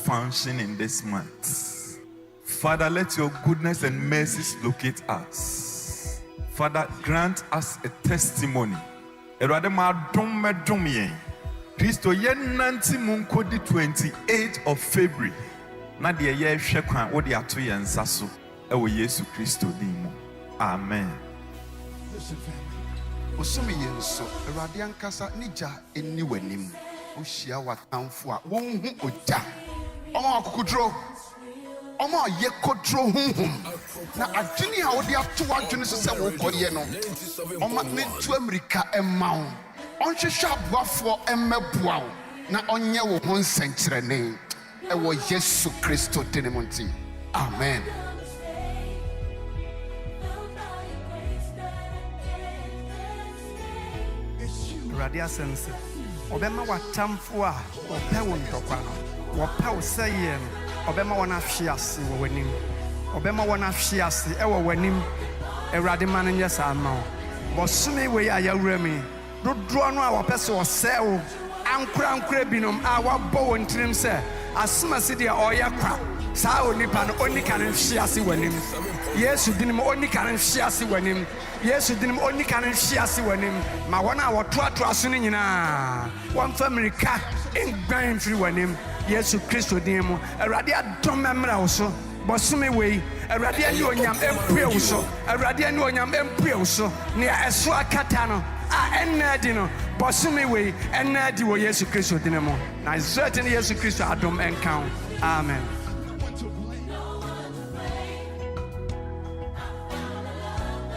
function in this month. Father, let your goodness and mercies locate us. Father, grant us a testimony. Erade ma dom me dom yen. Christo yen nanti munkodi 28th of February. Na de ye hwe kwan wo de ato yen nsa so. Ewo Yesu Christo din mu. Amen. Listen, family. Osumi yenso, Erade ankasa nija eni wanim. Oshia watamfo a wonhu oja. Omo akukudro. Omo yekodro hunhum. Na adwene a wode ato adwene so se wo koye no. Omo mentu America emawo. Onhwehwe aboafo emmeboa wo. Na onye wo ho nsenkyerene. Ewo Yesu Kristo tenemonti. Amen. Radia sense. Obema watamfo a opɛ wo ntɔkwa no. Wɔpɛ wo sɛ yɛ no. Obema wɔn ahwe ase wɔ w'anim. Obema wɔn ahwe ase ɛwɔ w'anim. Awurade ma no nyɛ saa ma wo. Bɔsome wei a yɛawura mi. Dodoɔ no a wɔpɛ sɛ ɔsɛe wo. Ankora binom a wɔabɔ wɔn tirim sɛ asomasi deɛ ɔyɛ kwa. Saa onipa no onika no nhwe ase w'anim. Yesu dinim onika no nhwe ase w'anim. Yesu dinim onika no nhwe ase w'anim. Ma wɔn a wɔtoatoa so no nyinaa wɔmfa mmirika ngban mfiri w'anim. Yesu Kristo din mu Awurade adom mmra wo so. Bɔsome wei Awurade ani onyam empue wo so. Awurade ani onyam empue wo so. Nea ɛso akata no a ɛnna di no bɔsome wei ɛnna di wɔ Yesu Kristo din mu. Na Israel ne Yesu Kristo adom ɛnka wo. Amen.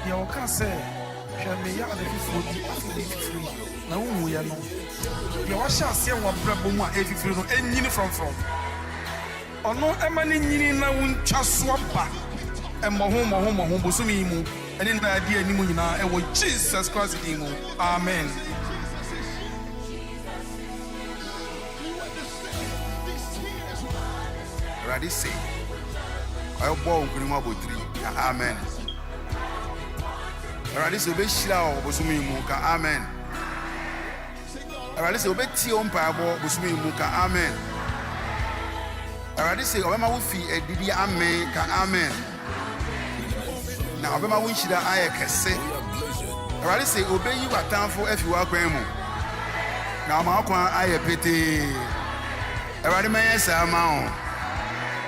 Yoka say, Shamia the 50 now we are no. You shall see what Brabuma 83 and yin from. Or no, Emily Yin now won't just swap back. And Mahoma, Bosumimu, and in the idea Nimuna, and with Jesus Christ. Amen. Ready say, I'll bow Grimabo 3. Amen. Ready say, Beshla Bosumimuka. Amen. Ready say, Betty on Pabo Bosumimuka. Amen. Ready say, Obama Wufi, a Didi Amen. Amen. Now, Obama Winchida Ayakase. Ready say, Obey you at time for if you are Gramo. Now, Malcolm Ayapete. Ready, may I say, Amount.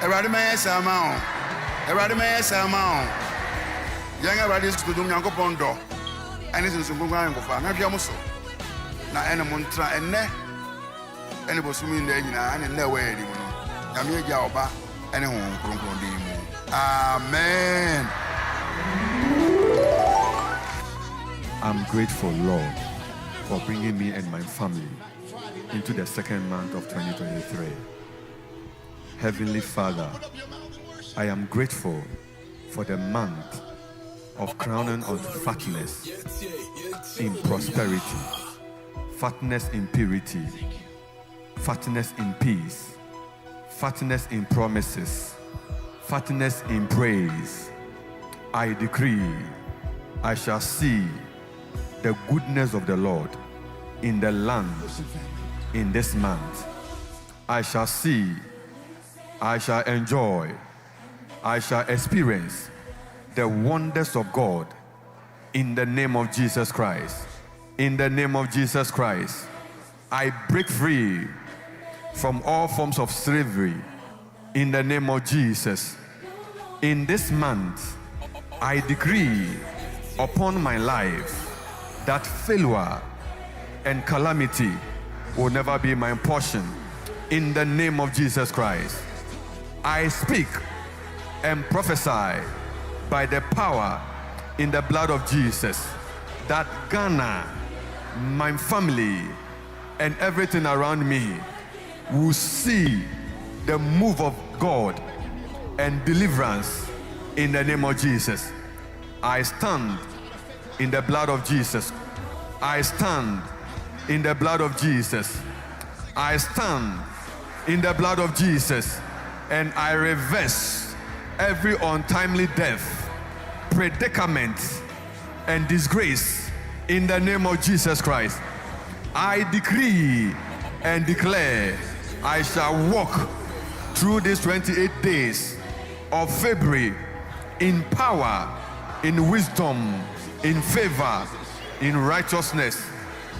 Erade me sama o. Erade me sama o. Yanga erade to do Nyankopon do. Ene so ngongwan ngofa. Na hwia mo so. Na ene mo ntra ene. Ene bosumi nda nyina ene na we edi mo no. Nyame agya oba ene ho kronkron di mu. Amen. I'm grateful, Lord, for bringing me and my family into the second month of 2023. Heavenly Father, I am grateful for the month of crowning on fatness in prosperity, fatness in purity, fatness in peace, fatness in promises, fatness in praise. I decree I shall see the goodness of the Lord in the land in this month. I shall see, I shall enjoy, I shall experience the wonders of God in the name of Jesus Christ. In the name of Jesus Christ, I break free from all forms of slavery in the name of Jesus. In this month, I decree upon my life that failure and calamity will never be my portion in the name of Jesus Christ. I speak and prophesy by the power in the blood of Jesus that Ghana, my family, and everything around me will see the move of God and deliverance in the name of Jesus. I stand in the blood of Jesus. I stand in the blood of Jesus. I stand in the blood of Jesus. And I reverse every untimely death, predicament, and disgrace in the name of Jesus Christ. I decree and declare I shall walk through these 28 days of February in power, in wisdom, in favor, in righteousness,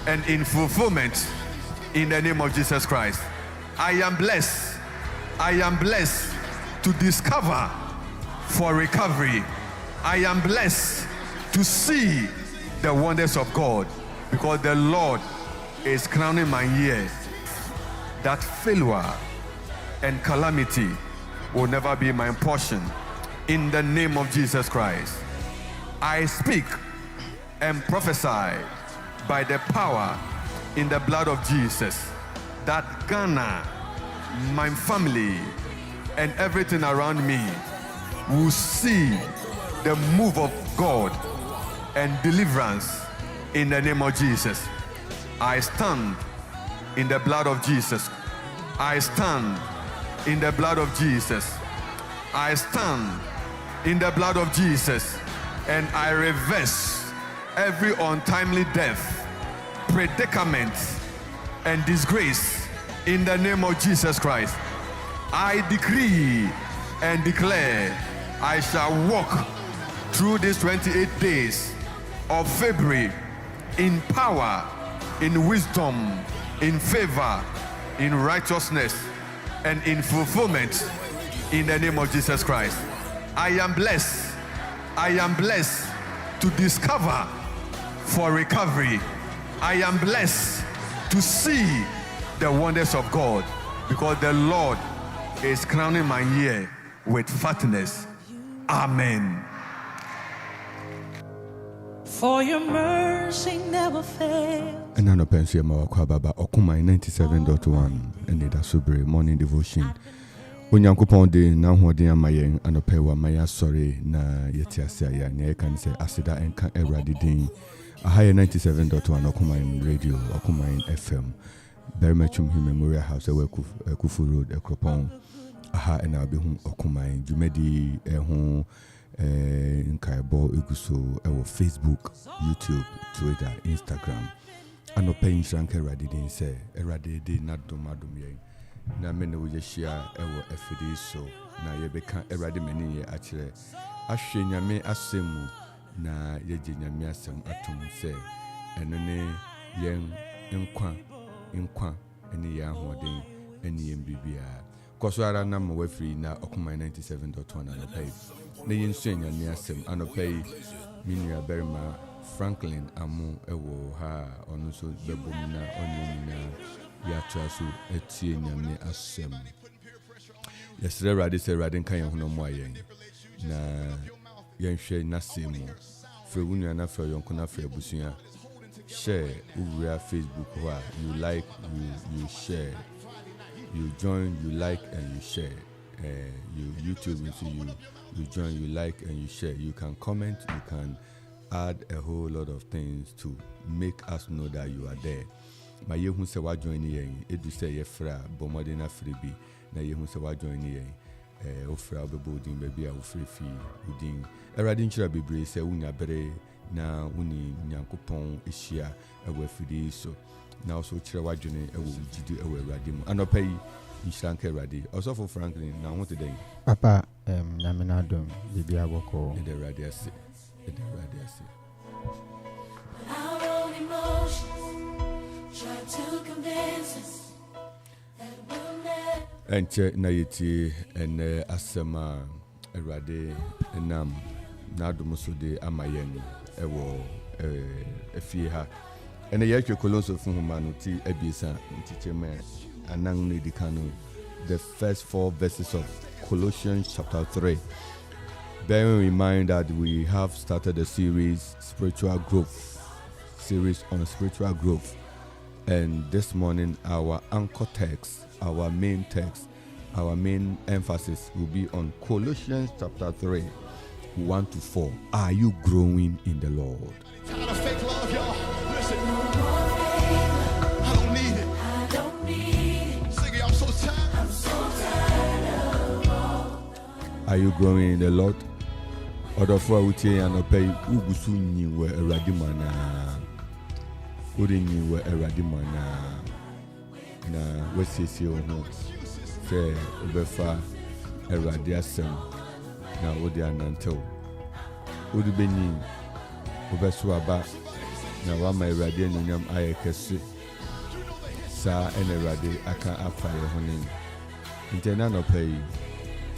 and in fulfillment in the name of Jesus Christ. I am blessed. I am blessed to discover for recovery. I am blessed to see the wonders of God because the Lord is crowning my year that failure and calamity will never be my portion in the name of Jesus Christ. I speak and prophesy by the power in the blood of Jesus that Ghana, my family, and everything around me will see the move of God and deliverance in the name of Jesus. I stand in the blood of Jesus. I stand in the blood of Jesus. I stand in the blood of Jesus, and I reverse every untimely death, predicament, and disgrace in the name of Jesus Christ. I decree and declare I shall walk through these 28 days of February in power, in wisdom, in favor, in righteousness, and in fulfillment in the name of Jesus Christ. I am blessed. I am blessed to discover for recovery. I am blessed to see the wonders of God because the Lord is crowning my year with fatness. Amen. For your mercy never fails. And I know Pensia Mawakwa Baba Okuma 97.1 and it has morning devotion. Onyankopon de na hoden amayen anopewa maya sorry na yetiasia ya ne kan say asida enka Erade din. Ahaya 97.1 Okuma radio, Okuma FM. Very much Memorial House Kufu Road Ekropon. Aha and I'll be home Okuma Jumedi ho nkaibo iguso ewo Facebook, YouTube, Twitter, Instagram. Anope Shrank Erade din say Erade din na domadum yen. Na mene wo yeshia ewo efidi so na yebeka Erade meni ye akire ahwe nyame asemu na yeje nyame asem atom se eno ne yen nkwa ene ya hoden ene yen bibia koso ara na ma wafiri na Okuma 97.1 na pay na yen so nyame asem anopay minua berima Franklin amu ewo ha onu so bebom na onu na ya trasu etie nyame asem yesre Erade se Erade kan yen hono mo ayen na yen hwe na semu fe wunu na fe yonko na fe busuya share over Facebook where you like, you share, you join, you like and you share. You YouTube you join, you like and you share. You can comment, you can add a whole lot of things to make us know that you are there. Ma yehu se wa join yen edu se ye fra bomode na frebi na yehu se wa join yen ofra obebodin baby a ofre fi udin Erade nchira bebre se unya bere na uni nyankopon ehia ewa fidi so na also chira wadwene ewa ugidi ewa Erade mu anopai nchira nka Erade also for Franklin na ho today papa na menadom bibi aboko the Erade ase Our own emotions try to convince us that we'll never. enche na yeti ene asema Erade enam na adomuso de amayen ewo efie ha ene yetwe kolonso fun homa no ti abiesa nticheme anang ne dikano the first 4 verses of Colossians chapter 3. Bearing in mind that we have started a series on spiritual growth, and this morning our anchor text, our main emphasis will be on Colossians chapter 3, 1-4. Are you growing in the Lord? Tired of fake love, y'all. Listen. I don't need it. Sing it, I'm so tired. Are you growing in the Lord? Odofo utie anopai ugusu nyi we Erade mana. Uri nyi we Erade mana. Na wesisi ono. sɛ wobɛfa Awurade asɛm na wode anantew wode bɛnyin wobɛso aba na wama Awurade anuonyam ayɛ kɛse saa ɛna Awurade aka afa yɛ ho ne nti na nɔpa yi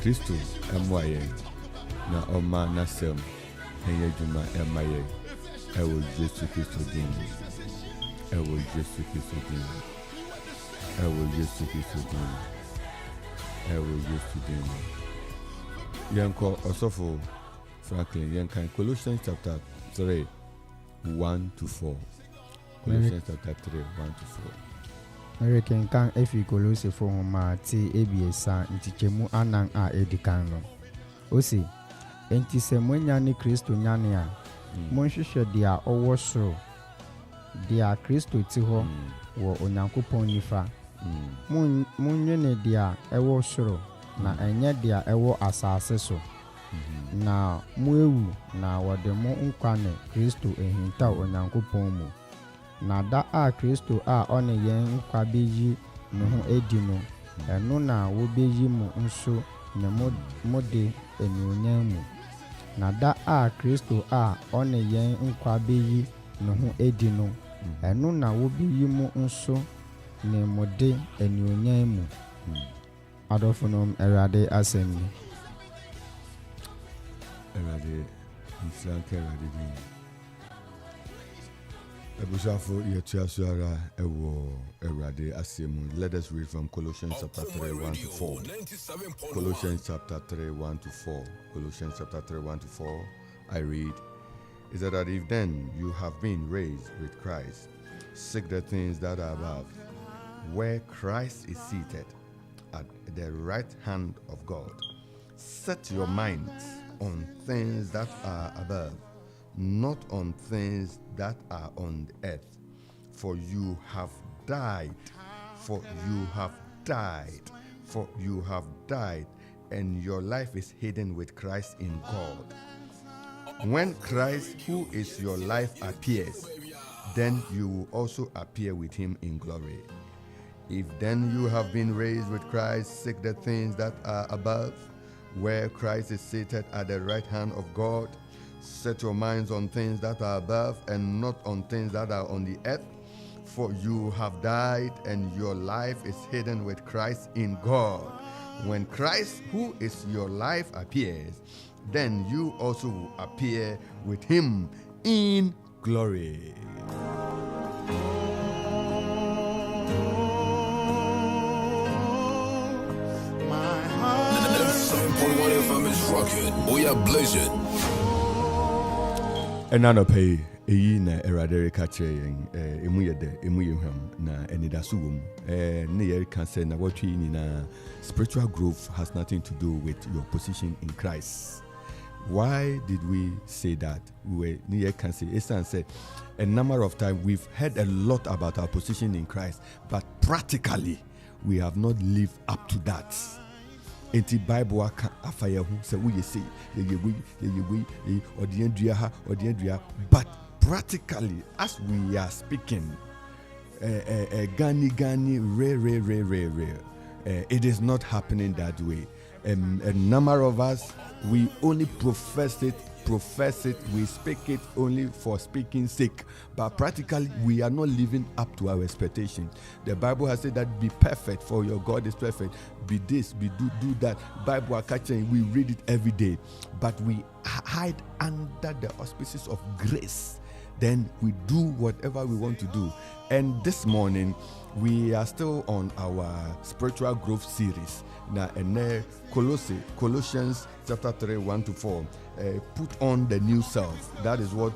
Kristo ɛmmoa yɛn na ɔma n'asɛm ɛnyɛ adwuma ɛma yɛn ɛwɔ Yesu Kristo din ɛwɔ Yesu Kristo din ɛwɔ Yesu Kristo din ɛwɔ Yesu din yɛnkɔ ɔsɔfo Franklin yɛnkan Colossians chapter 3 1-4 Colossians chapter 3 1-4 Merekenkan efi Kolosifo homa ti ebiesa ntikyemu anan a edikan no. Osi enti sɛ moanya ne Kristo nyane a monhwehwɛ dia ɔwɔ soro dia Kristo ti hɔ wɔ Onyankopɔn nifa. Monwene dia ɛwɔ soro na ɛnyɛ dia ɛwɔ asase so. Na moewu na wɔde mo nkwa ne Kristo ehinta Onyankopɔn mu. Na da a Kristo a ɔne yɛn nkwa bɛyi ne ho edi no ɛno na wɔbɛyi mo nso ne mode anuonyam mu. Na da a Kristo a ɔne yɛn nkwa bɛyi ne ho edi no ɛno na wɔbɛyi mo nso ne mode anuonyam mu. Adɔfonom Awurade asɛm ni. Awurade nsanka Awurade din Ebusafo yetuasuara ewo Awurade asemu. Let us read from Colossians chapter 3 1-4. Colossians chapter 3 1-4. Colossians chapter 3 1-4. I read, is that if then you have been raised with Christ, seek the things that are above, where Christ is seated at the right hand of God. Set your minds on things that are above, not on things that are on the earth. For you have died, and your life is hidden with Christ in God. When Christ, who is your life, appears, then you will also appear with him in glory. If then you have been raised with Christ, seek the things that are above, where Christ is seated at the right hand of God. Set your minds on things that are above and not on things that are on the earth. For you have died and your life is hidden with Christ in God. When Christ, who is your life, appears, then you also will appear with him in glory. And now pay eyi na Awurade ka kyerɛ yɛn emu yɛ dɛ emu yɛ hwam na anidaso wɔ mu ne yɛ ka sɛ na wɔtwe yi nyinaa spiritual growth has nothing to do with your position in Christ. Why did we say that? We ne yɛ ka sɛ esan sɛ a number of times we've heard a lot about our position in Christ, but practically we have not lived up to that. Enti Bible aka afaya hu se wo yesi ye odiendua ha odiendua, but practically as we are speaking gani rare it is not happening that way. A number of us, we only profess it, we speak it only for speaking sake, but practically we are not living up to our expectations. The Bible has said that be perfect, for your God is perfect. Be this, be do that. Bible are catching, we read it every day, but we hide under the auspices of grace. Then we do whatever we want to do. And this morning we are still on our spiritual growth series. Now, and Colossians chapter 3 1-4. Put on the new self. That is what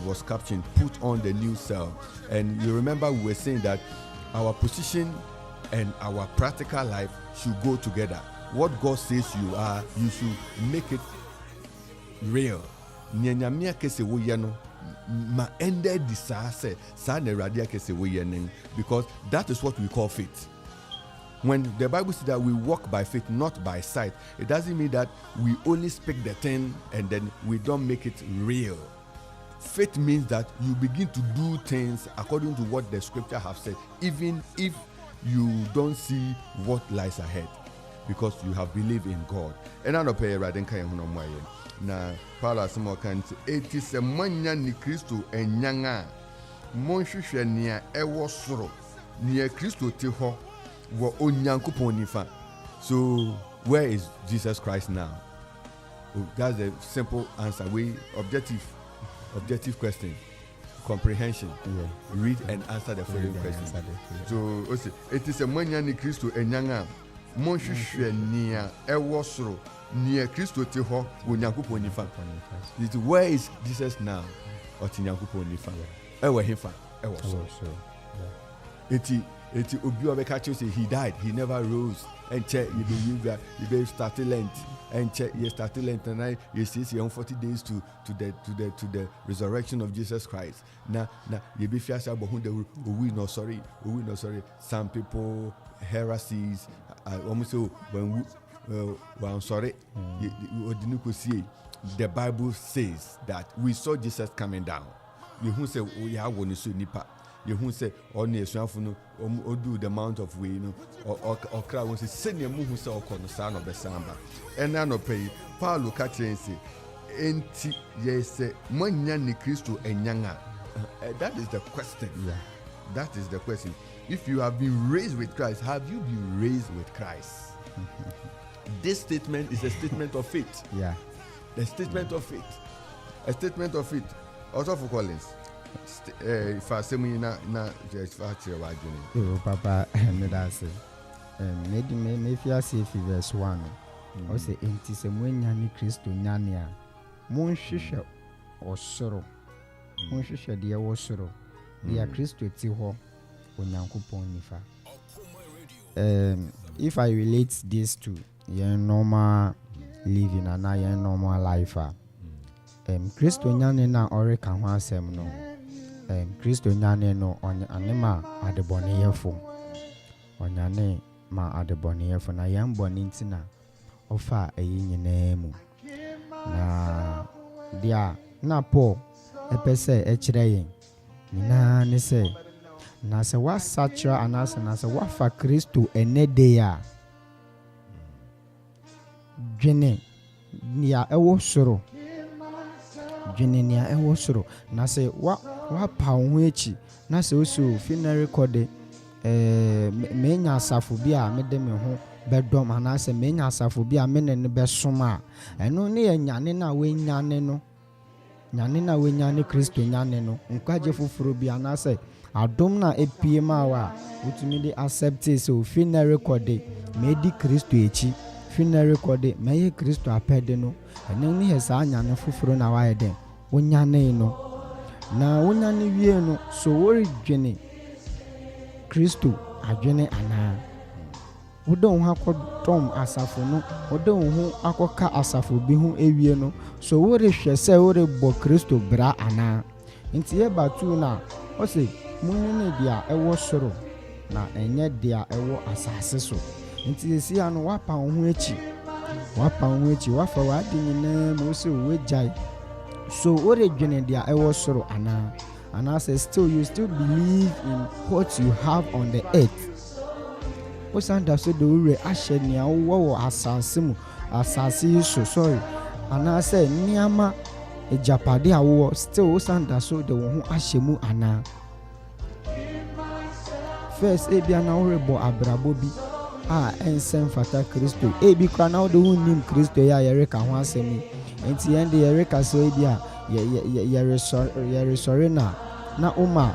was captioned. Put on the new self. And you remember we were saying that our position and our practical life should go together. What God says you are, you should make it real. Ma ended disaster, because that is what we call faith. When the Bible says that we walk by faith, not by sight, it doesn't mean that we only speak the thing and then we don't make it real. Faith means that you begin to do things according to what the scripture have said, even if you don't see what lies ahead. because you have believed in God. And I don't pay rather than na Paul asemo kan it is a manya ni Kristo enyanga monhwehwe nea ewo soro nea Kristo te ho wo onyankopon nifa. So where is Jesus Christ now? Oh, that's a simple answer. We objective question, comprehension. Yeah. Read and answer the following question. So it is a manya ni Kristo enyanga monhwehwe nea ewo soro near Christo te ho onyankopon nifa. Where is Jesus now? Otinyankopon nifa. Ewe hefa. Ewe so. Eti obi obeka say he died, he never rose. And check you be started Lent. And check you started Lent and you see 40 days to the resurrection of Jesus Christ. Now you be fear about who we no sorry. Some people heresies almost so when well, I'm sorry. The Bible says that we saw Jesus coming down. You who say, "Oh, yeah, when you see nipa." You who say, "Oh, ne suafuno, or do the mount of way, or crowd was send your move so called the son of the samba." And I no pay. Paulo catching say, "Enti yes, manya ni Kristo enyanga." That is the question. Yeah. That is the question. If you have been raised with Christ, have you been raised with Christ? This statement is a statement of faith. Yeah. A statement of faith. A statement of faith. Also for Collins. If I say me na just factory wa journey. Oh papa, me da say. Me fia say verse 1. O say enti se mwenya ni Kristo nyane a. Monhwehwe osoro. Monhwehwe de osoro. Dia Kristo ti ho onyankopon nifa. If I relate this to your normal living and your normal life, Kristo nyane na oreka ho asem no. Kristo nyane no anema adeboneyefo. Onyane ma adeboneyefo na yam boni ntina ofa eyi nyina mu. Na dia na Paul epese ekire yen. Nyina ne se na se wa satra anasa na se wa fa Kristo enede ya dwene nia ewo soro na se wa pa ho echi na se oso funeral record menya asafo bi a mede me ho bedom anasa menya asafo bi a mene ne besoma eno ne nyane na wenyane no nyane na wenyane Kristo nyane no nkwaje foforo bi anasa adom na epie wa utumi de accept so funeral record me di Kristo echi funeral record me Kristo apede no ene ni hesa anyane foforo na wa eden wonyane no na wonyane wie no so wori dwene Kristo adwene ana wodon ho akodom asafo no wodon ho akoka asafo bi ho ewie no so wori hwese wori bo Kristo bra ana nti e batu na o se munene dia ewo soro na enye dia ewo asase so nti esi ano wapa ho echi wafa wadi nyina mo se wejai so ore dwene dia ewo soro ana say still you still believe in what you have on the earth osanda so do ure ahye nia wo asase mu asase so sorry ana say niama ejapade awo still osanda so de wo ho ahye mu ana first ebia na orebo abrabo bi ensem fata Kristo ebi kwa na odo hunim Kristo ya yereka ho asemi enti ende yereka so ebia sorry na uma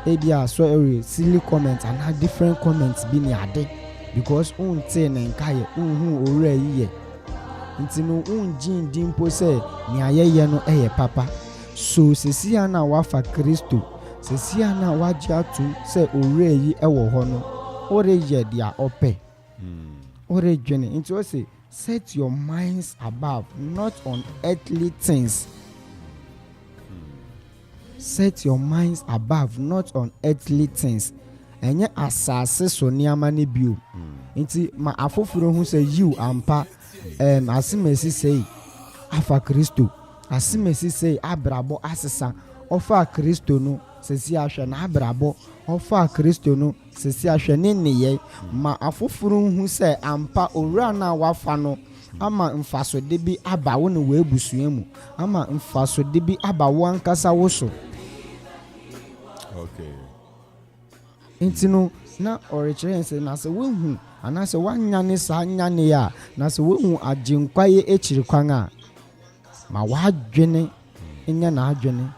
ebia so silly comment and different comments bi ni ade because unte na nkaye unhu owura yiye enti no unjin dimpo se ni ayeye no eye papa so sesia na wafa Kristo sesia na wagya tu se owura yi ewo ho no ore ye dia ope ore dwene into o say set your minds above not on earthly things set your minds above not on earthly things enye asase so niama ne bio nti ma afoforo hu say you ampa asimesi say afa Kristo asimesi say abrabo asesa ofa Kristo no sesi ahwɛ n'abrabɔ ɔfa kristo no sesi ahwɛ ne nneyɛ ma afoforo hu sɛ ampa owura na wafa no ama mfasode bi aba wo ne w'abusua mu ama mfasode bi aba wo ankasa wo so. Okay. Nti no na ɔrekyerɛ yɛn sɛ na sɛ wohu anaasɛ woanyane saa nyane a na sɛ wohu agyenkwaeɛ akyiri kwan a ma w'adwene nyɛ n'adwene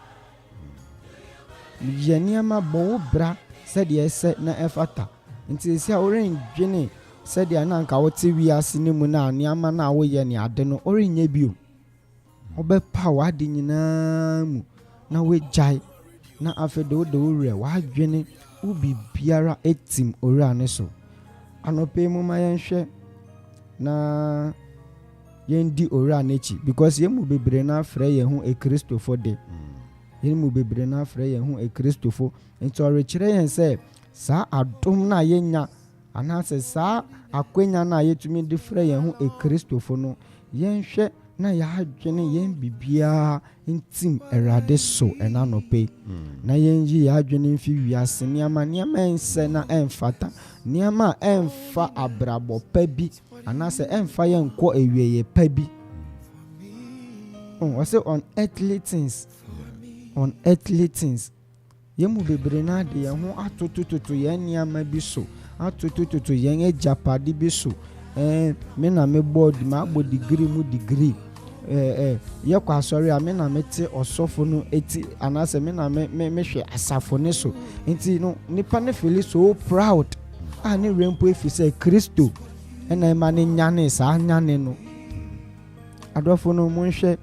yɛ nneɛma bɔ wo bra sɛdeɛ ɛsɛ na ɛfata. Nti esi a worendwene sɛdeɛ na anka wote wiase ne mu na nneɛma na woyɛ ne ade no ɔrenyɛ bio. Wobɛpa w'ade nyinaa mu na wogyae na afei de wode wo werɛ w'adwene wo biribiara etim owura ne so. Anɔpɛ mu ma yɛnhwɛ na yɛndi owura n'akyi because yɛn mu bebree na afrɛ yɛn ho ekristofo de. Yɛn mu bebree na afrɛ yɛn ho ekristofo. Nti ɔrekyerɛ yɛn sɛ saa adom na yɛnya anaasɛ saa akwanya na yɛtumi de frɛ yɛn ho ekristofo no yɛnhwɛ na yɛadwene yɛn bibiara ntim Awurade so ɛna anɔpɛ na yɛnyi yɛadwene mfi wiase nneɛma ɛnsɛ na ɛmfata nneɛma ɛmfa abrabɔ pa bi anaasɛ ɛmfa yɛn nkɔ awieeɛ pa bi. Ɔsɛ on earthly things yɛn mu bebree na de yɛn ho atotototo yɛn nneɛma bi so atotototo yɛn agyapade bi so. Me na mebɔ degree mu degree yɛkɔ asɔre a me na mete ɔsɔfo no eti anaasɛ me na mehwɛ asafo ne so. Nti no nipa ne feel so proud a ne rempo efi sɛ Kristo ɛna ɛma ne nyane saa nyane no. Adɔfo no monhwɛ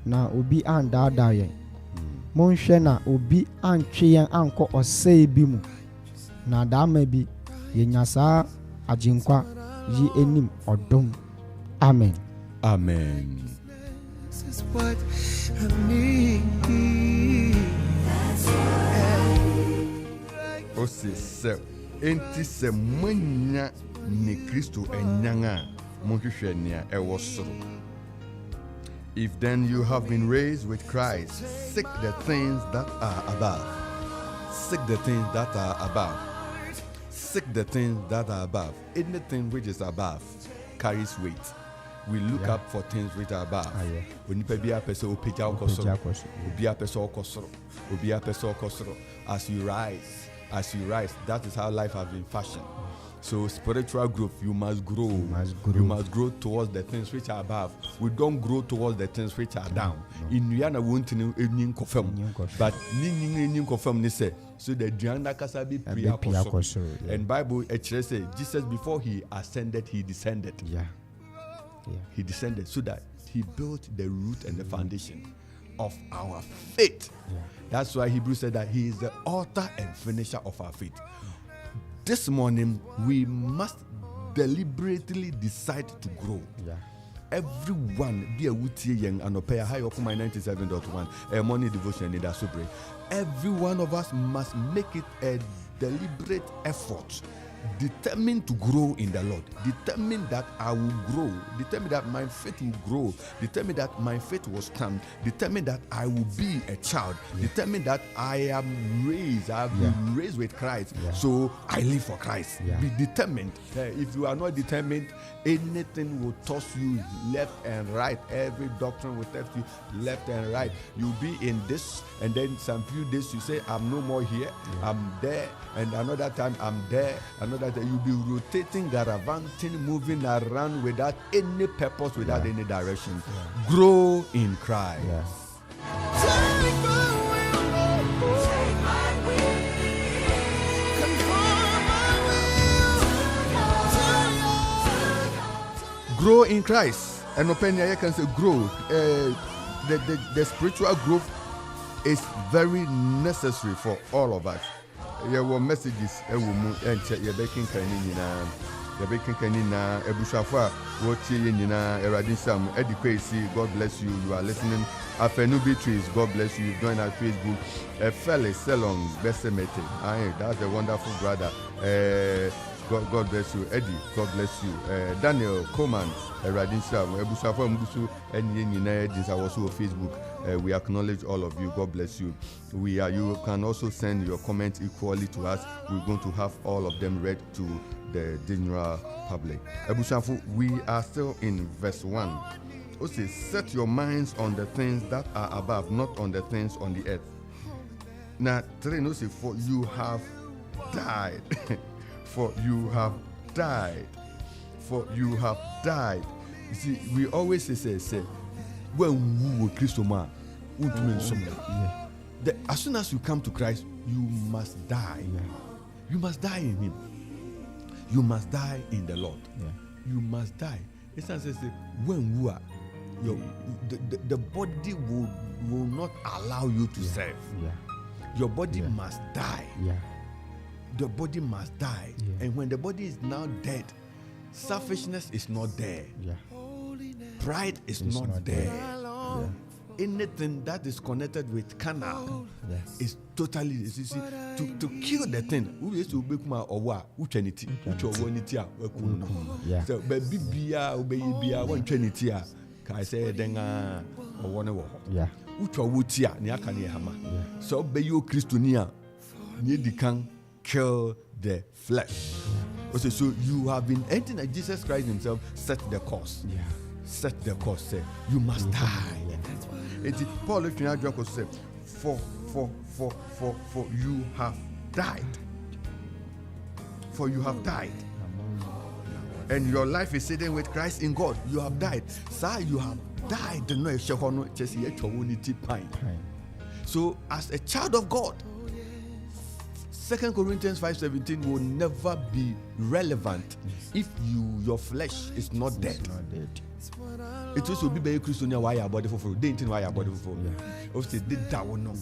na obi andaadaa yɛn. Monhwɛ na obi antwe yɛn ankɔ ɔsɛe bi mu na daama bi yɛnya saa agyenkwa yi enim ɔdom. Amen. Amen. This is what I need. Ose sɛ enti sɛ moanya ne Kristo anyan a monhwehwɛ nea ɛwɔ soro. If then you have been raised with Christ, seek the things that are above. Seek the things that are above. Seek the things that are above. Anything which is above carries weight. We look up for things which are above. Onipa bi apɛ sɛ ɔpagya wɔ soro. Obi apɛ sɛ ɔkɔ soro. Obi apɛ sɛ ɔkɔ soro. As you rise, that is how life has been fashioned. So spiritual growth, you must grow. You must grow towards the things which are above. We don't grow towards the things which are down. In Nuyana won't confirm, but Ning confirm this say so the Diana Kasabi Priya. And Bible actually says Jesus before he ascended, he descended. He descended so that he built the root and the foundation of our faith. That's why Hebrews said that he is the author and finisher of our faith. This morning, we must deliberately decide to grow. Everyone, be a wutie young and pay a high of my 97.1 a morning devotion in that super. Every one of us must make it a deliberate effort. Determined to grow in the Lord. Determined that I will grow. Determined that my faith will grow. Determined that my faith will stand. Determined that I will be a child. Determined that I have been raised with Christ. So I live for Christ. Be determined. If you are not determined, anything will toss you left and right. Every doctrine will test you left and right. You'll be in this, and then some few days you say, I'm no more here. I'm there. And another time I'm there. Another time you'll be rotating, garavanting, moving around without any purpose, without any direction. Grow in Christ. Grow in Christ. And opinion, I can say grow. The spiritual growth is very necessary for all of us. There were messages and check your baking canina. The baking canina, Ebushafa, what Yina, Eradin Sam, Eddie Quasi, God bless you. You are listening. Afenubi Trees, God bless you. Join our Facebook. A fella Selong Besemete. That's a wonderful brother. God bless you. Eddie, God bless you. Daniel Coleman, Radinsa, Ebusafa Mbusu, and Yenina, also on Facebook. We acknowledge all of you. God bless you. You can also send your comments equally to us. We're going to have all of them read to the general public. Ebusafu, we are still in verse 1. Also, set your minds on the things that are above, not on the things on the earth. Now, for you have died. For you have died. For you have died. You see, we always say when we were Christo man, as soon as you come to Christ, you must die. You must die in Him. You must die in the Lord. You must die. It says when we are, the body will not allow you to serve. Your body must die. The body must die. And when the body is now dead, selfishness is not there. Pride is not there. Anything that is connected with carnal is totally, you see, to kill the thing. Who is to make my or uchanity, so baby bia obey bia one trinity. I say denga or one ucha wutia niakani hama. So be you Christonia, you can kill the flesh. Okay, so you have been entering that Jesus Christ Himself set the course. Set the course. Say you must die. It's Paul said, for you have died. For you have died. And your life is sitting with Christ in God. You have died. Sir, you have died. So as a child of God, 2 Corinthians 5:17 will never be relevant if your flesh is not dead. It will be very Christian why your body for they didn't why your body for. Obviously, did that one not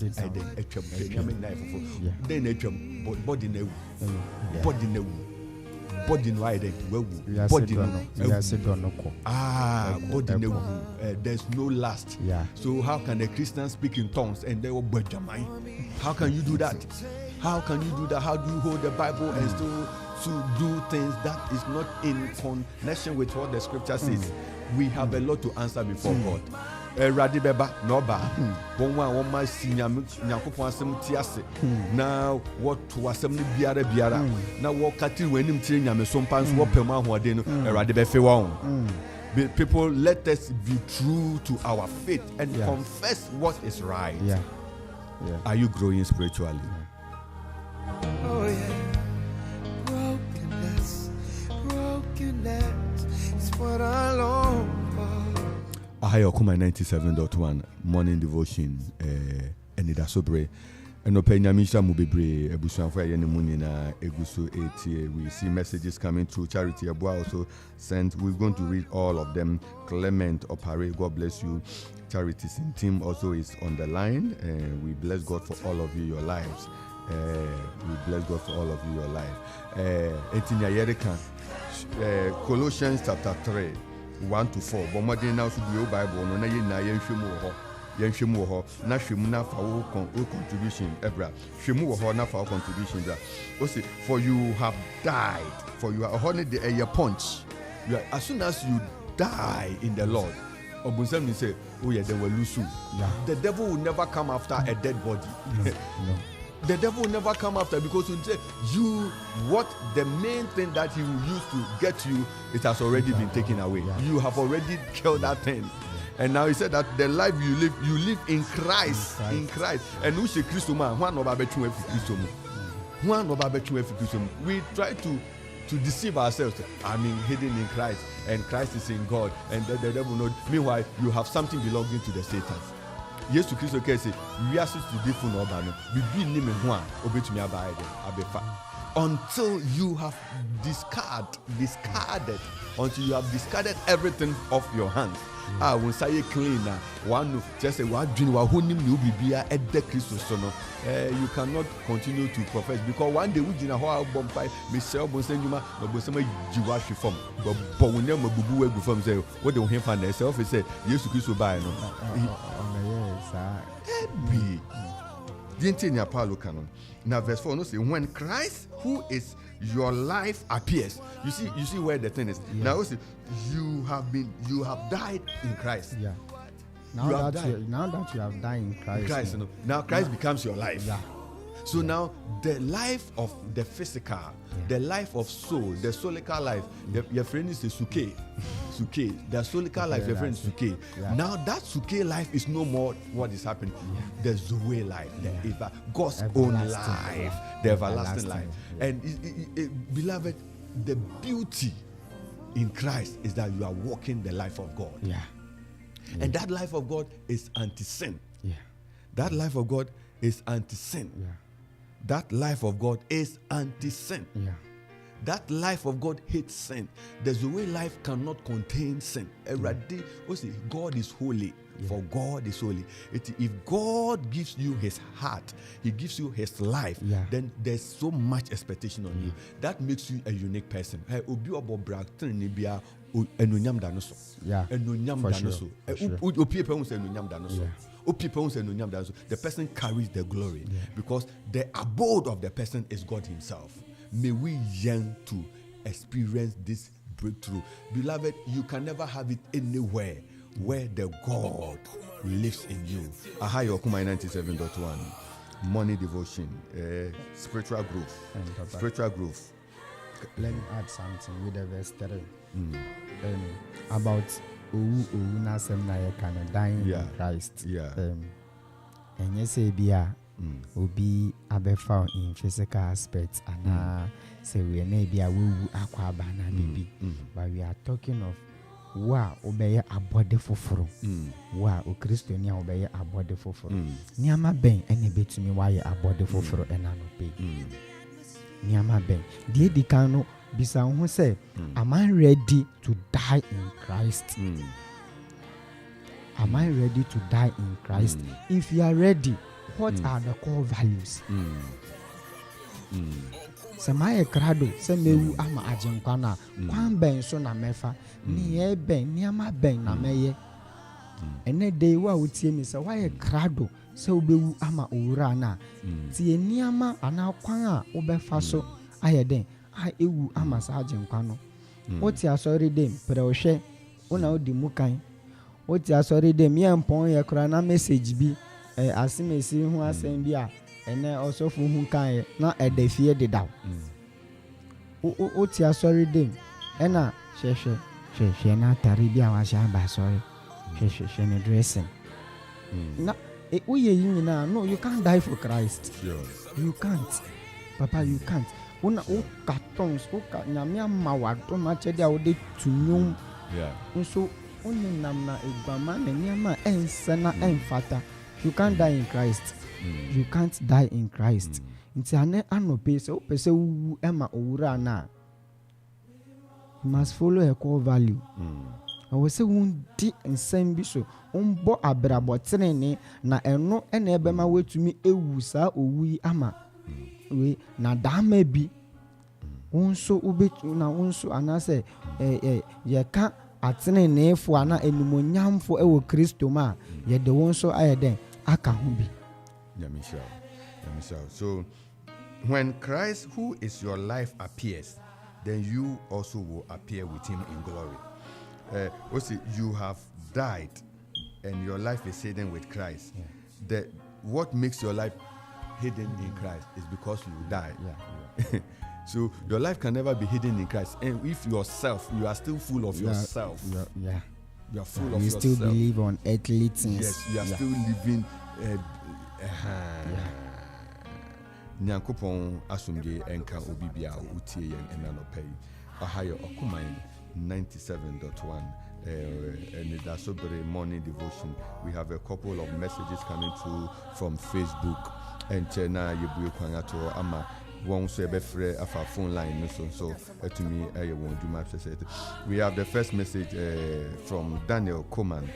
then body no body no why body no there's no last. So how can a Christian speak in tongues and they will budge your mind? How can you do that? How can you do that? How do you hold the Bible and still to do things that is not in connection with what the scripture says? We have a lot to answer before God. Radibeba Noba. One my senior Tiase. Now what was some biara. Now what cattle when him telling me some pants what per man who are then people, let us be true to our faith and confess what is right. Are you growing spiritually? Oh yeah, brokenness is what I long for. Ahayo Kuma 97.1 morning devotion. And it asobre. And open Yamisha Mubibre, Ebusuanfa Yenemunina, Egusu 8. We see messages coming through. Charity Abua also sent. We're going to read all of them. Clement Opare, God bless you. Charity's in team also is on the line. We bless God for all of you, your lives. We bless God for all of you, your life. Colossians chapter 3, 1-4. But more than now, should be your Bible. No, na yenhwemu ho na hwemu na fa wo contribution ebra hwemu ho na fa wo contribution da o say for you have died, for you are honey the punch. You are, as soon as you die in the Lord, Obunsam say, oh yeah, they will lose you. The devil will never come after a dead body. No. The devil will never come after, because what the main thing that he will use to get you, it has already been taken away. You have already killed that thing. And now he said that the life you live in Christ. In Christ. And who say Christ man? We try to deceive ourselves. I'm hidden in Christ, and Christ is in God, and the devil knows. Meanwhile, you have something belonging to the Satan. Yes, to Christ, okay, say we are supposed to different no we be name one obey me abide abefa until you have discarded until you have discarded everything off your hands. When say clean now, one just say what dream wa honim you be at the Christ so no. You cannot continue to profess, because one day we jina how bomb by Michelle Bonsenjuma no bosema jiwashi form but we never bubu egu form say what they him find themselves say yes to Christ buy no. Be the Paulo canon. Now verse 4 no say when Christ, who is your life appears. You see where the thing is. Now also, you have died in Christ. Yeah. Now that you have died in Christ, now Christ becomes your life. Yeah. So now the life of the physical, the life of soul, the soulical life, your friend is the suke. The soulical life, your friend is suke. Yeah. Now that suke life is no more what is happening. The Zoe life, God's own life, the everlasting life. And beloved, the beauty in Christ is that you are walking the life of God. Yeah. And that life of God is anti-sin. Yeah. That life of God is anti-sin. Yeah. That life of God is anti-sin. Yeah. That life of God hates sin. There's a way life cannot contain sin. God is holy. For God is holy. If God gives you his heart, he gives you his life, then there's so much expectation on you. That makes you a unique person. Yeah. For sure. The person carries the glory because the abode of the person is God himself. May we yearn to experience this breakthrough. Beloved, you can never have it anywhere where the God lives in you. Ahaya Okuma 97.1. Morning devotion, spiritual growth. Spiritual growth. Let me add something with the verse 3. About Nasem Nayakan dying in Christ. And you say, Bia, Obi Abefa in physical aspects, and say we may be a woo aquabana baby. But we are talking of wa obey a body for wa o Christiania obey a body for Niama ben any bit to me why a body for and I pay. Niama ben. Dear Dicano, Bisa who say, am I ready to die in Christ? Am I ready to die in Christ? If you are ready, what are the core values? Samaye krado se mewu ama ajenkwana kwan ben so na mefa ni e ben ni ama ben na meye ene dey wa utie mi se waye krado se obewu ama owura na tie ni ama ana kwan a obefa so ayeden a ewu ama sa ajenkwa no oti asori dem prehwe una odi mukan oti asori dem ye mpon ye kra na message bi asimesi hu asem bi a ene osofu hu kan na edefie dedaw o ti asori dem ena hwehwe na tari bi a wa sha ba sorry hwehwe ne dressing na uye yin na no, you can't die for Christ. You can't, papa, you can't. Una o cartons o ka nyame amawa to ma chede a o de tunyum nso oni nam na egwama na nyama ense na enfata. You can't die in Christ. You can't die in Christ. Nti ane anope se o pese wu ema owura na. You must follow a core value. I will say wundi nsem bi so umbo abrabo tenene na eno ene ebema wetumi ewu sa owu yi ama we na dama bi unso ubetu na unso anase ye ka atenene fo ana enumonyamfo ewo Kristo ma ye de wonso ayeden aka ho bi. So when Christ, who is your life, appears, then you also will appear with him in glory. You have died and your life is hidden with Christ. What makes your life hidden in Christ is because you died. So your life can never be hidden in Christ. And if you are still full of yourself. You are full of yourself. You still believe on earthly things. Yes, you are still living. Nyankopon asumge enka obibia utie yen enanopay. Ahaya Okuman 97.1 and that's sobre morning devotion. We have a couple of messages coming through from Facebook and Chena Yebu Kwangato Ama won so be free afa phone line so to me won't do my society. We have the first message from Daniel Coman,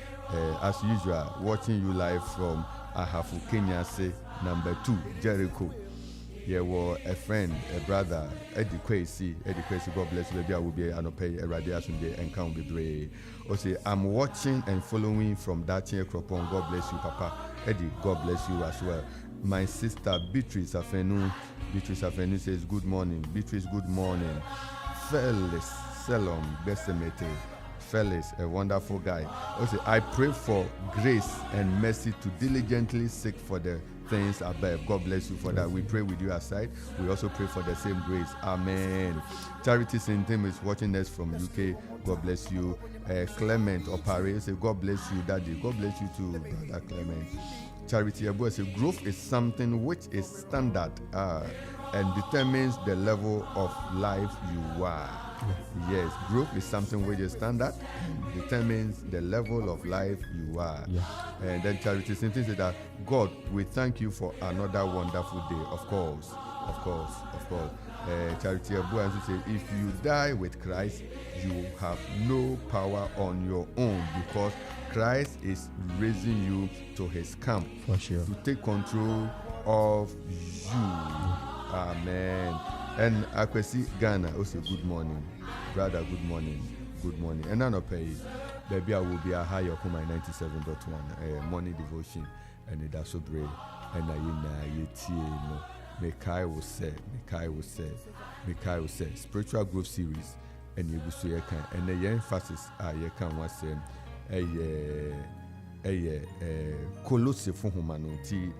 as usual watching you live from Ahafu Kenya, say number 2 Jericho. A friend, a brother, Eddie Kwesi, God bless you, baby. I will be an pay a radiation day and can't be brave. Or say, I'm watching and following from that here Cropon. God bless you, Papa. Eddie, God bless you as well. My sister Beatrice Afenu, Beatrice Afeni says, good morning. Beatrice, good morning. Felix Selom Besemete. Felix, a wonderful guy. Also, I pray for grace and mercy to diligently seek for the things above. God bless you for that. We pray with you aside. We also pray for the same grace. Amen. Charity Sintim is watching us from UK. God bless you. Clement Opare say, God bless you, Daddy. God bless you too, Brother Clement. Charity Abu say, growth is something which is standard and determines the level of life you are. Yes, growth is something which is standard and determines the level of life you are. And then Charity Simpson said that, God, we thank you for another wonderful day. Of course. Charity Abu also said, if you die with Christ, you have no power on your own because Christ is raising you to his camp for sure to take control of you. Amen. And Akwesi Ghana also, good morning, brother. Good morning. And none of pay, baby, I will be a higher come 97.1 morning devotion, and it also brave. And I no. Mekai will say, spiritual growth series, and you will see and the emphasis you can was Colossae for humanity.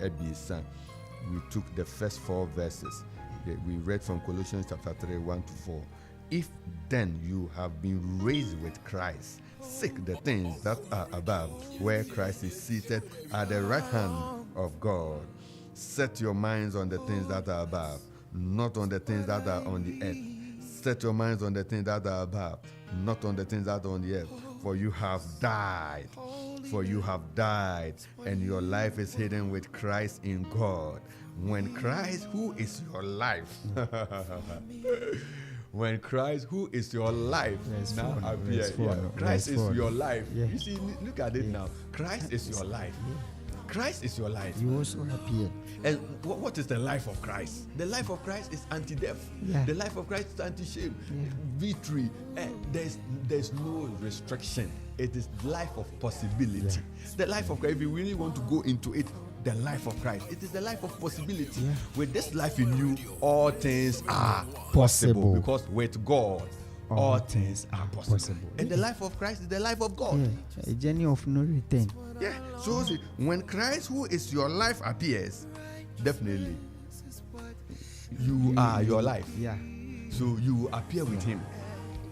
We took the first 4 verses. We read from Colossians chapter 3, 1 to 4. If then you have been raised with Christ, seek the things that are above, where Christ is seated at the right hand of God. Set your minds on the things that are above, not on the things that are on the earth. Set your minds on the things that are above, not on the things that are on the earth. For you have died, and your life is hidden with Christ in God. When Christ, who is your life, when Christ, who is your life, now appears. Christ is your life. Yeah. You see, look at it now. Christ is your life. Christ is your life. You also appear. And what is the life of Christ? The life of Christ is anti-death. Yeah. The life of Christ is anti-shame. Yeah. Victory. There's no restriction. It is life of possibility. Yeah. The life of Christ, if you really want to go into it, the life of Christ, it is the life of possibility. Yeah. With this life in you, all things are possible. Because with God, all things are possible. And the life of Christ is the life of God. Yeah. A journey of no return. Yeah. So see, when Christ, who is your life, appears, definitely you are your life. Yeah. So you appear with him.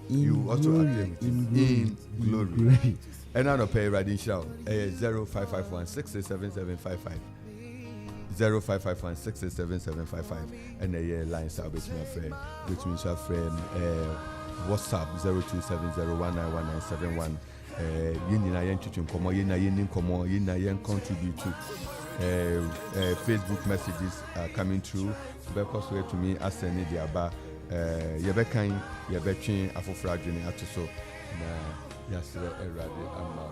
You also appear with him in glory. And now pay riding shout 0551 667 0551 667 and the lines are with my friend, which means our friend WhatsApp 0270191971. Yinina yen chichun komo yina yin komo yina yen contribute to Facebook messages are coming through because way to me as any the aba yebekan yebetwin afofra adwene atoso na yasre erade ama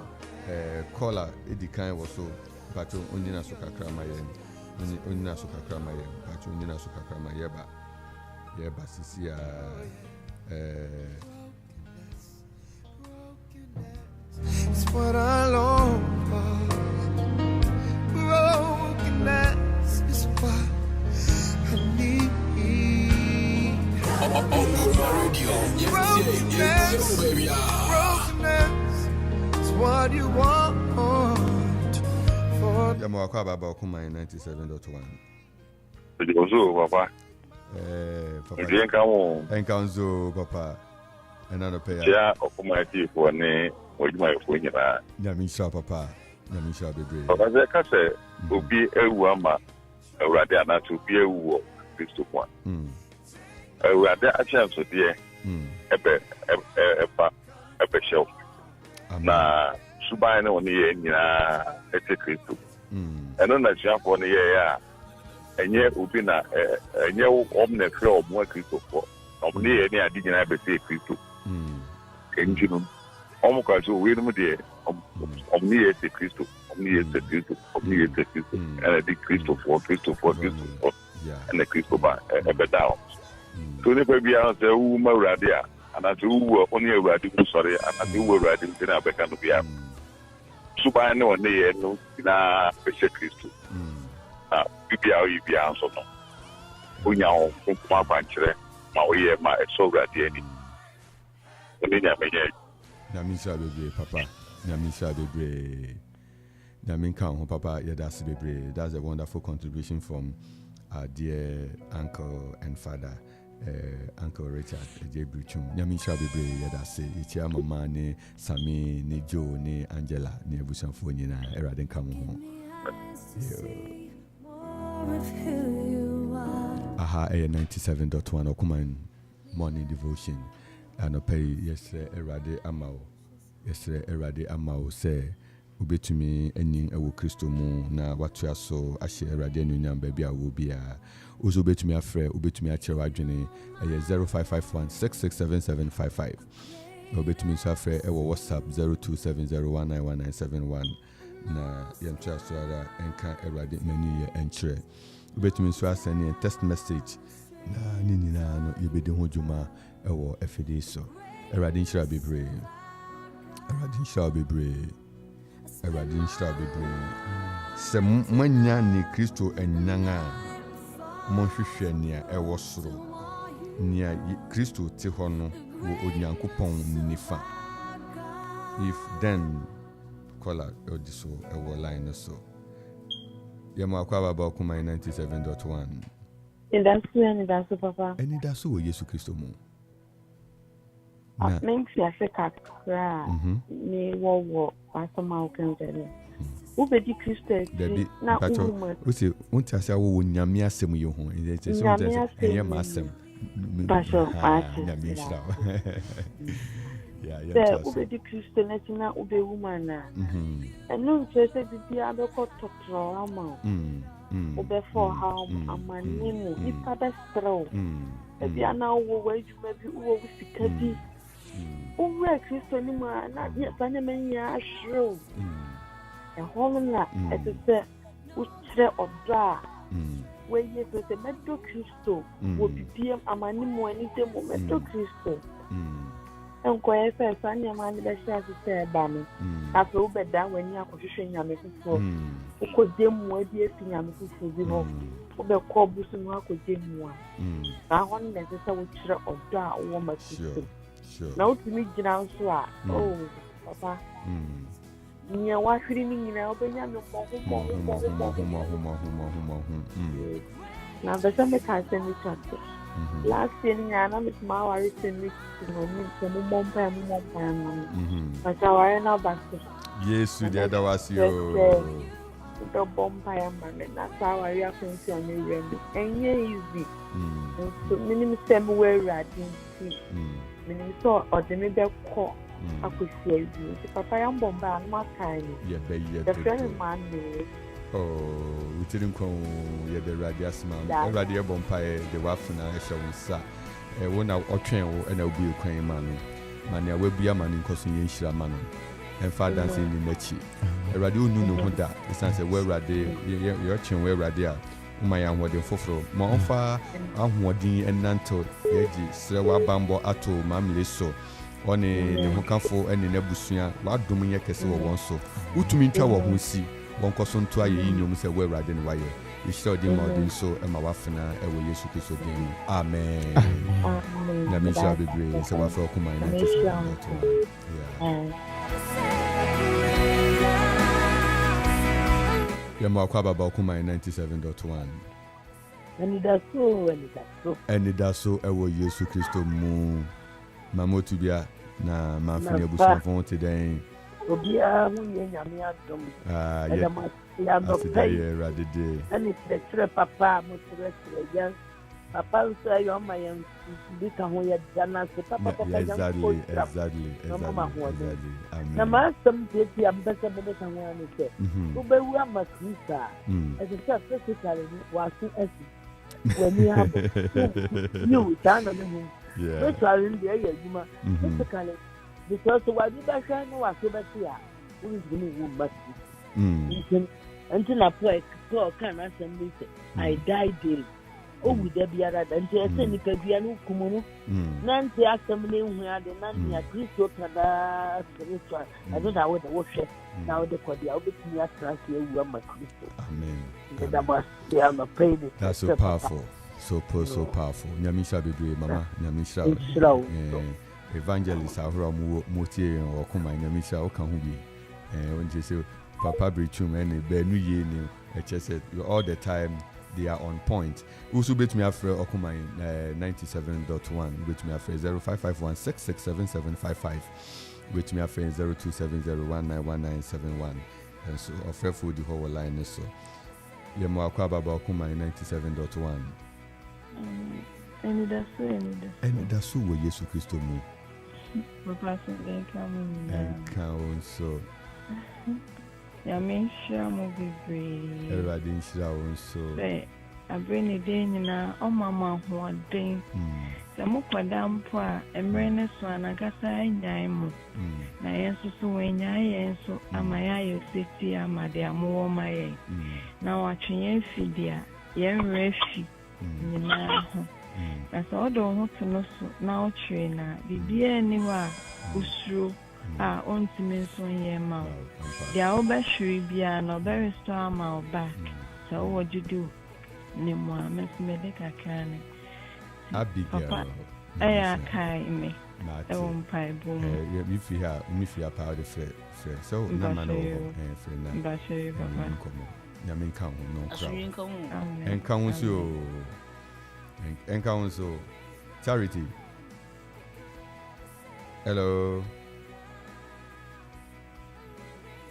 caller edikan woso pato onina so kakra mayen onina so kakra mayen pato onina so kakra mayeba yeba sisi it's what I long for. Brokenness is what I need. Brokenness is what you want for. Yamawaka Baba Okuma 97.1. Papa. Enkanzo Papa. And another pair. Yeah, Okuma for ne. Nyamisha Papa. Nyamisha Baby. Papa, I say, Ubi Ewama, Radiana to be a war, Christo one. Rada a chance of dear, Epe shelf. Na Subino on the end, Christo. And on the jump on the air, and yet Ubina, and yet Omne Flow more Christo for. Omni any I didn't have a Christo. Engine. Almost we know the omni the Christo, omni the Christo, omni the Christo, and a big Christo for, and the Christo by a bit down. So never be out there who were radia, and as who were only a radical sorry, and as who were riding in a becan of the app. So by no one day, no, in a special Christo. Be out, you be answered. wonya wo nkonkoma akwankyerɛ ma woyɛ ma ɛsɔ awurade ani ɛne nyame yɛ Namisha bebre papa. Namisha bebre. Naminka ho papa yadasi bebre. That's a wonderful contribution from our dear uncle and father, Uncle Richard J. Bruchum. Namisha bebre yadasi. Ichia mama ne Sami ne Joe ne Angela ne Busanfo nyina eraden kamo ho. Aha 97.1 Okuman morning devotion. Anopay yesterday erade amao. Yesterday erade amao say ubetumi enin ewo Kristo mu na watu aso ahye erade anunyam baabi a wo bia. Ozo ubetumi afre ubetumi akyerɛ adwene 0551667755. Ubetumi nso afre ewo WhatsApp 0270191971 na yɛnto aso ara enka erade mani ye enkyerɛ. Ubetumi nso asɛne text message na ni nyina no yɛbɛdi ho dwuma ewo efidi so eradin shira bebre se manya ni Kristo enyanga monhwehwɛ nia ewo soro nia Kristo te hɔ no wo onyankopɔn nifa if then call odiso ewo line so yema kwa baba kuma 97.1 Ndasu papa. Eni daso wo Yesu Kristo mu. Mensi Africa kra. Ni wo asoma okenzele. Ubedi Kristo na umu. Usi unti asia wo nyame asem ye ho. Eye ma asem. Pastor Pachi. Nyame shira. Yeah. Ubedi Kristo na ube woman. Enu nchese bibi abeko totro ama. Ubefo how amanimu ipa bestro. Ebi ana wo wadwuma bi wo sika bi. Uwe Kristo ni ma na banya menya ahro. Eholo na etese ukyere oda. We yeso se medo Kristo wo bibiem amanimu ani temu medo Kristo. Enko ese sanya mani be share se ba me. Aso ubeda wani akohwehwe nyame fufuo. Ukodemu adi esi nyame fufuo bi ho. Ubekọ busu no akodemu a. Ba ho ne se se wo kyere odo a wo ma Kristo. Na utimi gina nso a. Oh, papa. Nya wahwiri ni nyina obenya no mo. Na besa me ka se ni chate. Last year nyana mit ma wari se ni no mi se mo mompa no. But aware na back. Yesu de da wasio. The bomba ya man na sawa ya fancy on the remi. Enye easy. So minim sem we radin. Minim so odemi be ko akosia easy. Papa ya bomba na kai ni. Ye be the friend man ni. We didn't come ye the radius man. Radio bomba the wafuna e shawunsa. E wona otwen wo na obu ekwan man. Mania we bia man nkoso ye nhira man. And father dancing in the chi. A radio no Honda, the sense of where radi, your chin where radia, my young wedding fofro, Monfa, Amwadi and Nanto, Eji, Sewa Bambo Ato, Mammy so, on a Mokafo and in Nebusia, what Dominia Castle once so. Who to me travel who see, one cousin to a union, say where radin wire. You showed him more than so, and my wafana, and we used to so game. Amen. Namisha be brave, so I felt come my Yama Kwaba Kuma 97.1. And so ewo Yesu Kristo mu mamotu bia na mafini abusa fon today. Obia mu ye nyame adom. Ya no pay radide. Ani tre papa mo tre ya. Papa so yo ma yan bi ka ho ya dana se papa ya. Exactly. Na ma sam ti am be se be kan wa ni se. Wo be wu am Krista. E se physically wa su esi. When you have you stand on him. Yeah. Which are in the area physically. Because what you back no was over here. Who is going to back? Until I pray can assembly I die daily. Oh, with there be other than to send it to be a new Kumuno. Nancy assembly where the Nancy a Christo Kada spiritual. I don't know what the worship now the Kodia will be me as here. You are my Christo. Amen. That was the pain. That's so powerful. So powerful. Nyamisha Bibi, Mama, Nyamisha. Evangelist Ahura Motie or Kuma, Nyamisha, Okahubi. When you say Papa Brichum and Benu Ye, all the time they are on point. Also, bet me after Okuma 97.1, bet me after 0551667755, bet me after 0270191971. And so, offer food the whole line. So, Yemo Akwaba Okuma 97.1. And that's who Yesu Christo me. Papa said, come so. Yamisha Mobi. Everybody in Shira so. I bring it in now. Oh, Mamma, one thing. The Mukadam Poa, and Brenner Swan, I got sign Diamond. Nayansu, when I answer, am I city, am I there more my now watching Fidia, young refi. That's all the want to know now trainer. The anywhere Usru are on to miss 1 year mouth. The Alba should be an very strong mouth back. So what you do? Nemo, Miss Medica can. Abigail. I kai me. Oh, pie boom. If you are part of the friend, so no man over and friend. Yamin come no crowd. And counsel. And counsel. Charity. Hello.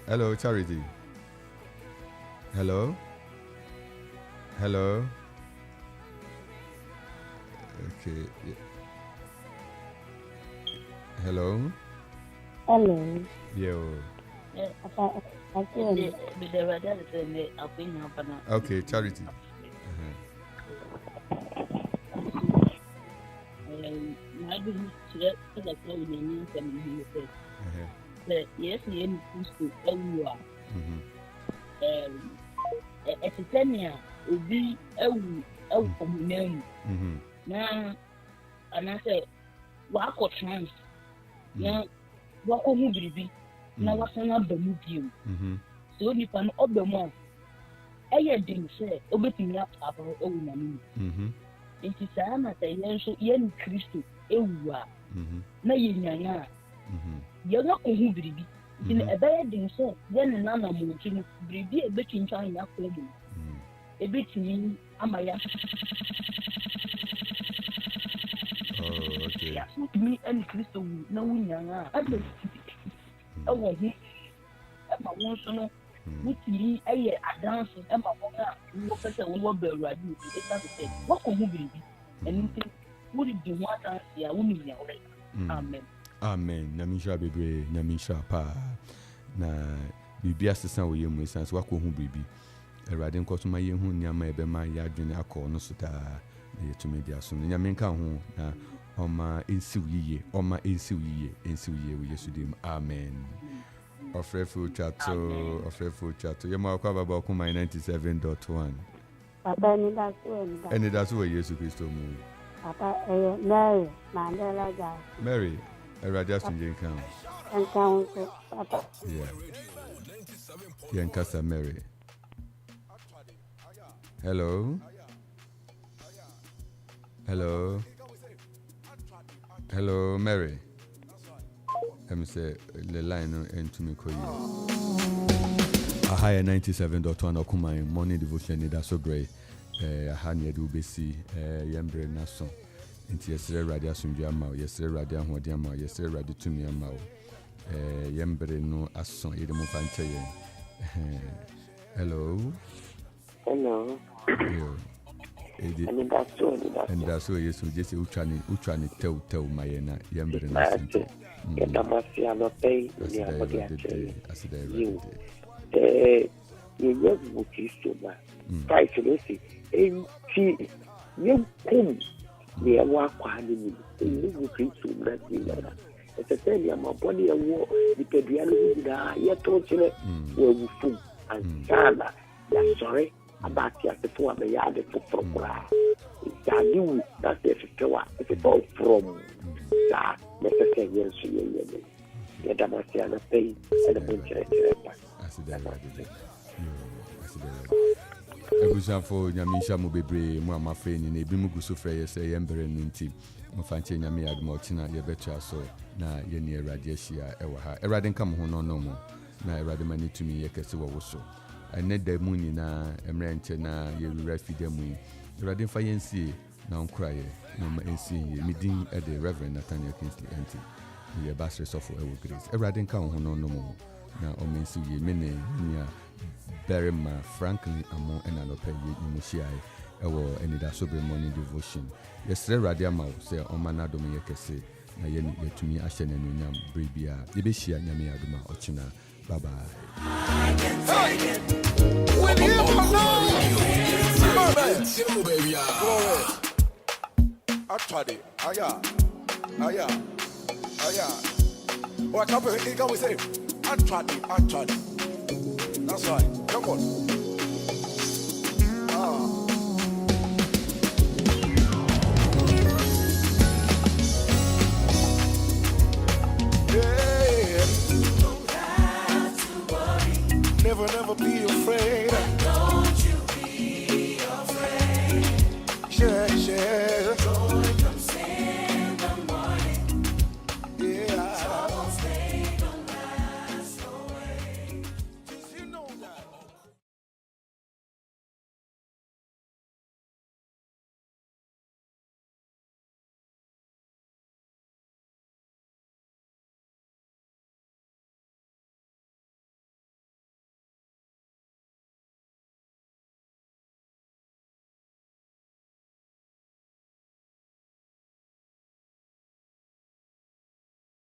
Hello, Charity. Hello. Hello. Okay. Hello. Hello. Yo. Okay, Charity. Yes, you used to everywhere. At the 10 year, will be a name. Now, and I said, walk or trans. Now, walk on baby. Now, what's another medium? So, you can open more. I didn't say, opening up our own money. It is a young Christo, everywhere. Now, you you're not a baby. In a bad thing, so then another mountain, baby, a bit in China, a bit in Amaya. Okay. Me and Christo, no young. I want him. I want to know. With me, I dance and my mother, look at the woman, what can you be? And would it be what I see? I wouldn't be already. Amen. Amen. Namisha Bebe, Namisha Pa. Na Bibi assistant with you, Mrs. Wako Baby. A riding cost my young Yama Bema Yadrin Ako no Suta, to media soon. Yaminka home, on my insuye, on my insuye, we used to do. Amen. Of Refu Chato, Yama Kaba my 97.1. And that's where Yesu Christo. Papa, Mary, Mandela guy. Mary. A radiation Jenkan. And counsel, Papa. Yeah. Yankasa Mary. Hello. Hello. Hello, Mary. Let me say the line and to me call you. A higher 97.1 Okuma morning devotion. That's so great. A hand do be see Yambre Nason. Into yesterday radio Sunjama, yesterday radio Hodiama, yesterday radio to me amao. Yembre no asson, Edemo Fante. Hello. Hello. And that's why yes, we just Uchani tell Mayena, Yembre Nason. Yamasiano pay, you love Mukistuma. Price, you see, you come. They are walking in the streets to Brazil. It's a tell my body and war, the Pedriano, yet told you where we fool and Sana. Sorry about the 4 yard from Bra. It's a new that's the flower. It's all from that. Let's say, yes, the Damasiana pay and the bunch. Ebusanfo nyamisha mu bebre mu amafe ni na ebi mu guso frɛ yɛ sɛ yɛmbere no nti mfanche nyame adom ɔkyena yɛbɛtua so na yɛne Awurade ahyia ɛwɔ ha. Awurade nka mo ho no no mo na Awurade ma ne tumi yɛ kɛse wɔ wo so. Ɛnɛ da mu nyinaa emrɛ nkyɛ na yɛwura fida mu yi. Awurade mfa yɛnsie na onkra yɛ na ma ensie yɛ. Midin ɛde Reverend Nathaniel Kingsley Enti. Yɛ basre sɔfo ɛwɔ Grace. Awurade nka wo ho no no mo na ɔmensi yɛ mene nya Berima Franklin Amo and Alope Yimushiai, our Enidasobe morning devotion. Yes, Awurade ama wo sɛ ɔmana dom yɛ kɛse na yɛn yɛtumi ahyɛ n'anuonyam bere bia yɛbɛhyia nyame adom a ɔkyena. Bye bye. That's right. Come on. Yeah. Never be afraid.